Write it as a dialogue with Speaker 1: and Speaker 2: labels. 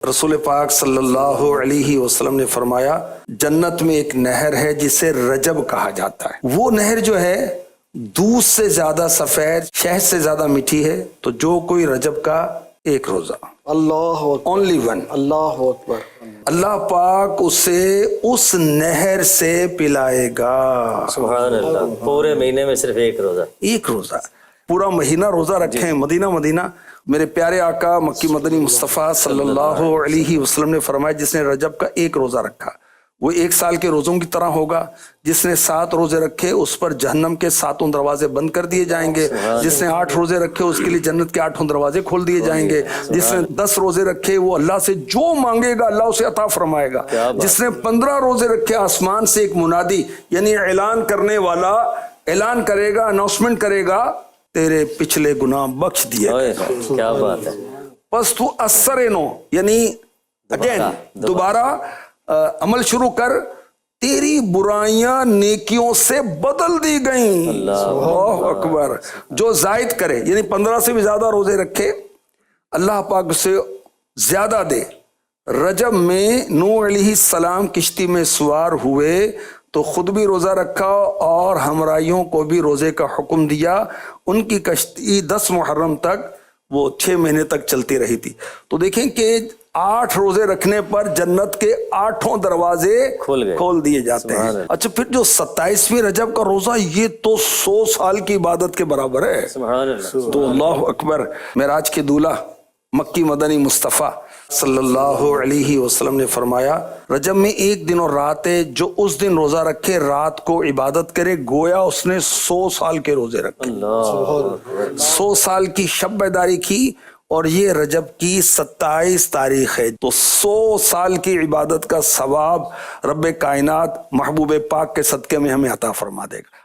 Speaker 1: رسول پاک صلی اللہ علیہ وسلم نے فرمایا جنت میں ایک نہر ہے جسے رجب کہا جاتا ہے، وہ نہر جو ہے دودھ سے زیادہ سفید، شہد سے زیادہ میٹھی ہے، تو جو کوئی رجب کا ایک روزہ،
Speaker 2: اللہ اکبر،
Speaker 1: اونلی ون،
Speaker 2: اللہ اکبر،
Speaker 1: اللہ پاک اسے اس نہر سے پلائے گا۔
Speaker 3: سبحان اللہ، پورے مہینے میں صرف ایک روزہ،
Speaker 1: ایک روزہ، پورا مہینہ روزہ رکھیں۔ مدینہ میرے پیارے آقا مکی مدنی مصطفیٰ صلی اللہ علیہ وسلم نے فرمایا جس نے رجب کا ایک روزہ رکھا وہ 1 سال کے روزوں کی طرح ہوگا، جس نے 7 روزے رکھے اس پر جہنم کے 7 دروازے بند کر دیے جائیں گے، جس نے 8 روزے رکھے اس کے لیے جنت کے 8 دروازے کھول دیے جائیں گے، جس نے 10 روزے رکھے وہ اللہ سے جو مانگے گا اللہ اسے عطا فرمائے گا، جس نے 15 روزے رکھے آسمان سے ایک منادی یعنی اعلان کرنے والا اعلان کرے گا، اناؤنسمنٹ کرے گا، تیرے پچھلے گناہ بخش دیے گئے۔
Speaker 3: کیا بات ہے۔
Speaker 1: پس تو اثر نو یعنی اگین دوبارہ عمل شروع کر، تیری برائیاں نیکیوں سے بدل دی گئیں۔ اللہ اکبر۔ جو زائد کرے یعنی 15 سے بھی زیادہ روزے رکھے اللہ پاک سے زیادہ دے۔ رجب میں نوح علیہ السلام کشتی میں سوار ہوئے تو خود بھی روزہ رکھا اور ہمراہیوں کو بھی روزے کا حکم دیا۔ ان کی کشتی 10 محرم تک وہ 6 مہینے تک چلتی رہی تھی۔ تو دیکھیں کہ 8 روزے رکھنے پر جنت کے 8 دروازے کھول دیے جاتے ہیں۔ اچھا پھر جو 27ویں رجب کا روزہ یہ تو 100 سال کی عبادت کے برابر ہے۔ تو اللہ اکبر۔ معراج کے دولہ مکی مدنی مصطفیٰ صلی اللہ علیہ وسلم نے فرمایا رجب میں ایک دن اور رات ہے، جو اس دن روزہ رکھے رات کو عبادت کرے گویا اس نے 100 سال کے روزے رکھے، 100 سال کی شب بیداری کی، اور یہ رجب کی 27 تاریخ ہے۔ تو 100 سال کی عبادت کا ثواب رب کائنات محبوب پاک کے صدقے میں ہمیں عطا فرما دے گا۔